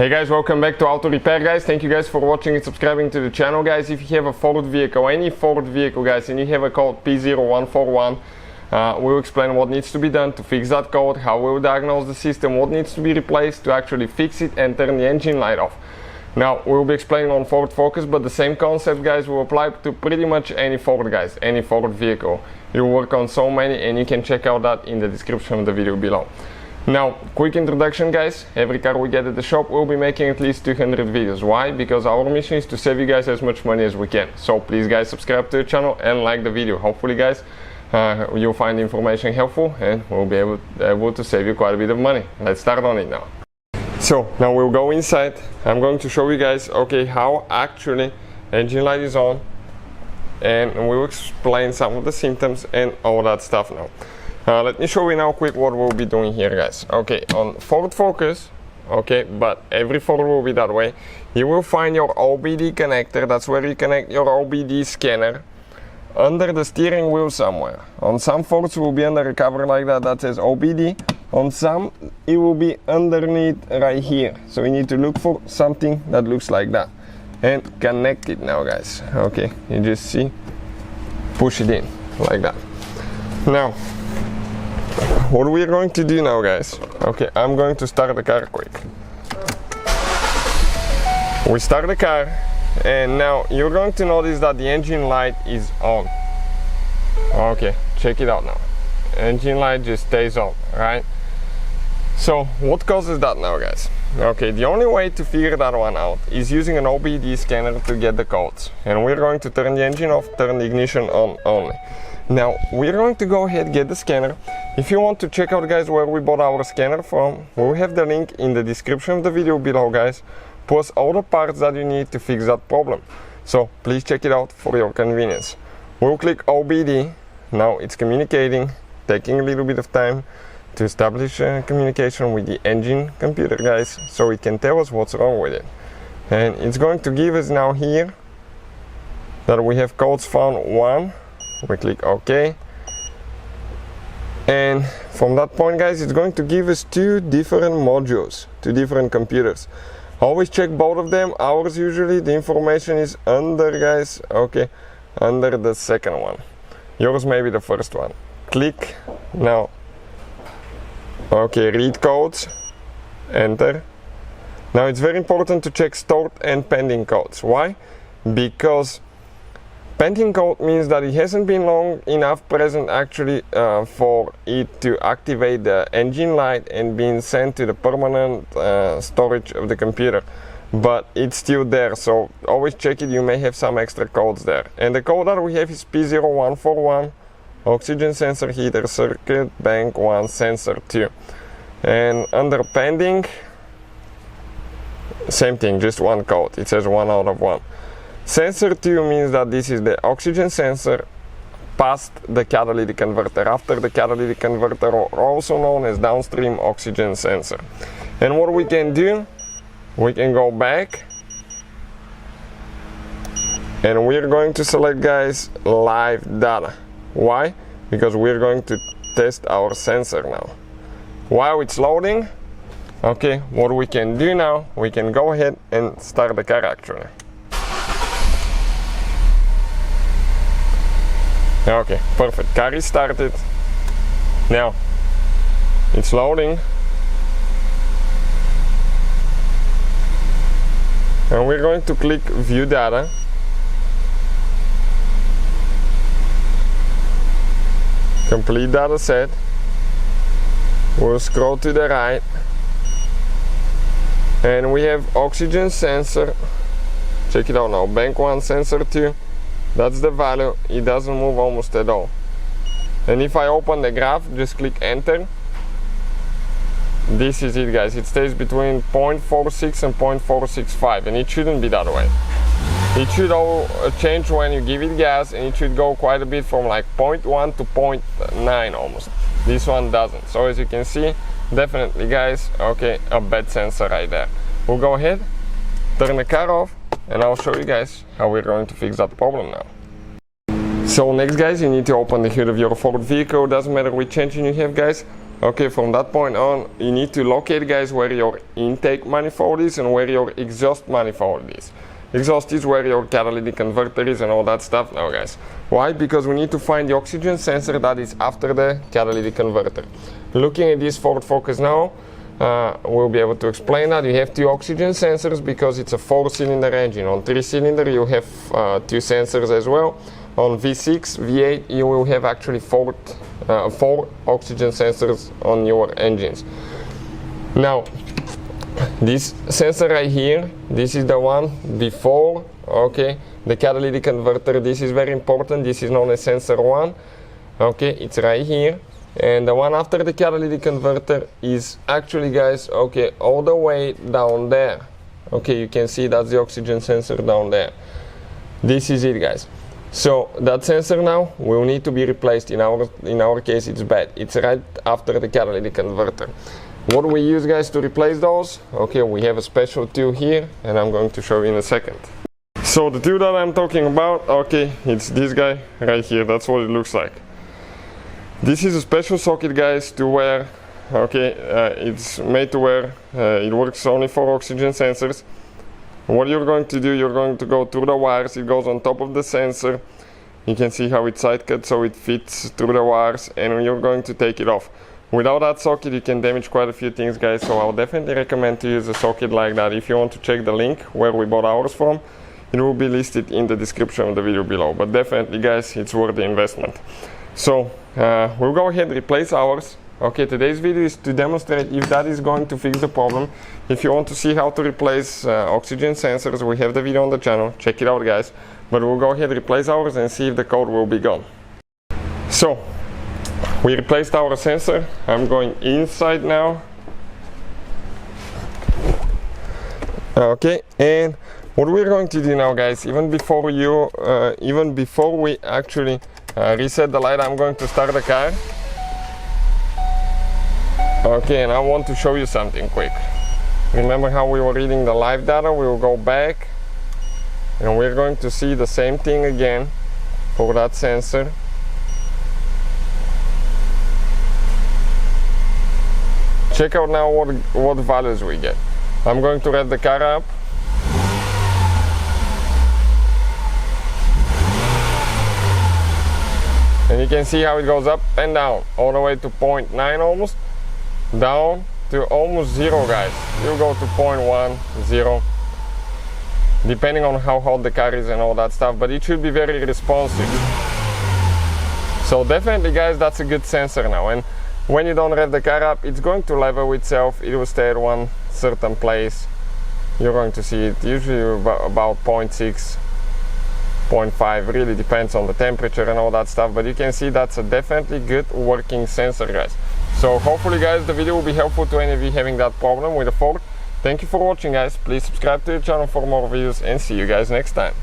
Hey guys, welcome back to Auto Repair guys. Thank you guys for watching and subscribing to the channel guys. If you have a Ford vehicle, any Ford vehicle guys, and you have a code P0141, we'll explain what needs to be done to fix that code, how we'll diagnose the system, what needs to be replaced to actually fix it and turn the engine light off. Now, we'll be explaining on Ford Focus, but the same concept guys will apply to pretty much any Ford guys, any Ford vehicle. You work on so many and you can check out that in the description of the video below. Now, quick introduction guys, every car we get at the shop we'll be making at least 200 videos. Why? Because our mission is to save you guys as much money as we can. So please guys, subscribe to the channel and like the video. Hopefully guys, you'll find the information helpful and we'll be able to save you quite a bit of money. Let's start on it now. So now we'll go inside. I'm going to show you guys how actually engine light is on, and we'll explain some of the symptoms and all that stuff now. Let me show you now quick what we'll be doing here guys. On Ford Focus, but every Ford will be that way, you will find your OBD connector. That's where you connect your OBD scanner under the steering wheel somewhere. On some Fords will be under a cover like that that says OBD. On some it will be underneath right here, so you need to look for something that looks like that and connect it now guys. You just see, push it in like that. Now what we are going to do now guys, I'm going to start the car quick. We start the car and now you're going to notice that the engine light is on. Check it out now. Engine light just stays on, right? So what causes that now guys? The only way to figure that one out is using an OBD scanner to get the codes, and we're going to turn the engine off, turn the ignition on only. Now we're going to go ahead, get the scanner. If you want to check out guys where we bought our scanner from, we'll have the link in the description of the video below guys, plus all the parts that you need to fix that problem. So please check it out for your convenience. We'll click OBD. Now it's communicating, taking a little bit of time to establish communication with the engine computer guys, so it can tell us what's wrong with it. And it's going to give us now here that we have codes found 1. We click OK, and from that point guys, it's going to give us 2 different modules, 2 different computers. Always check both of them. Ours usually the information is under guys, under the second one. Yours may be the first one. Click now. Read codes, enter. Now it's very important to check stored and pending codes. Why? Because pending code means that it hasn't been long enough present actually for it to activate the engine light and being sent to the permanent storage of the computer, but it's still there, so always check it. You may have some extra codes there, and the code that we have is P0141, oxygen sensor heater circuit, bank 1, sensor 2. And under pending, same thing, just one code. It says 1 out of 1. Sensor 2 means that this is the oxygen sensor past the catalytic converter, after the catalytic converter, or also known as downstream oxygen sensor. And what we can do, we can go back and we're going to select guys live data. Why? Because we're going to test our sensor now. While it's loading, what we can do now, we can go ahead and start the car actually. Perfect. Car is started. Now it's loading, and we're going to click view data. Complete data set. We'll scroll to the right and we have oxygen sensor. Check it out now, bank 1, sensor 2. That's the value. It doesn't move almost at all. And if I open the graph, just click enter. This is it guys. It stays between 0.46 and 0.465, and it shouldn't be that way. It should all change when you give it gas, and it should go quite a bit from like 0.1 to 0.9 almost. This one doesn't. So as you can see, definitely guys, a bad sensor right there. We'll go ahead, turn the car off, and I'll show you guys how we're going to fix that problem now. So next guys, you need to open the hood of your Ford vehicle. Doesn't matter which engine you have guys. Okay, from that point on, you need to locate, guys, where your intake manifold is and where your exhaust manifold is. Exhaust is where your catalytic converter is and all that stuff now, guys. Why? Because we need to find the oxygen sensor that is after the catalytic converter. Looking at this Ford Focus now, we'll be able to explain that. You have two oxygen sensors because it's a 4-cylinder engine. On 3-cylinder you have 2 sensors as well. On V6, V8 you will have actually 4 oxygen sensors on your engines. Now, this sensor right here, this is the one before, okay, the catalytic converter. This is very important. This is known as sensor 1. Okay, it's right here. And the one after the catalytic converter is actually, guys, okay, all the way down there. Okay, you can see that's the oxygen sensor down there. This is it, guys. So that sensor now will need to be replaced. In our case, it's bad. It's right after the catalytic converter. What do we use, guys, to replace those? Okay, we have a special tool here, and I'm going to show you in a second. So the tool that I'm talking about, okay, it's this guy right here. That's what it looks like. This is a special socket, guys, to wear. Okay, it's made to wear. It works only for oxygen sensors. What you're going to do, you're going to go through the wires. It goes on top of the sensor. You can see how it's side cut, so it fits through the wires, and you're going to take it off. Without that socket, you can damage quite a few things, guys, so I'll definitely recommend to use a socket like that. If you want to check the link where we bought ours from, it will be listed in the description of the video below. But definitely, guys, it's worth the investment. So we'll go ahead and replace ours. Okay, today's video is to demonstrate if that is going to fix the problem. If you want to see how to replace oxygen sensors, we have the video on the channel. Check it out, guys. But we'll go ahead and replace ours and see if the code will be gone. So we replaced our sensor. I'm going inside now. Okay, and what we're going to do now, guys, even before we actually reset the light, I'm going to start the car. Okay, and I want to show you something quick. Remember how we were reading the live data? We will go back and we're going to see the same thing again for that sensor. Check out now what values we get. I'm going to rev the car up. And you can see how it goes up and down, all the way to 0.9 almost, down to almost 0, guys. You go to 0.1, 0, depending on how hot the car is and all that stuff, but it should be very responsive. So definitely, guys, that's a good sensor now. And when you don't rev the car up, it's going to level itself. It will stay at one certain place. You're going to see it usually about 0.6, 0.5, really depends on the temperature and all that stuff, but you can see that's a definitely good working sensor, guys. So hopefully, guys, the video will be helpful to any of you having that problem with the Ford. Thank you for watching, guys. Please subscribe to the channel for more videos and see you guys next time.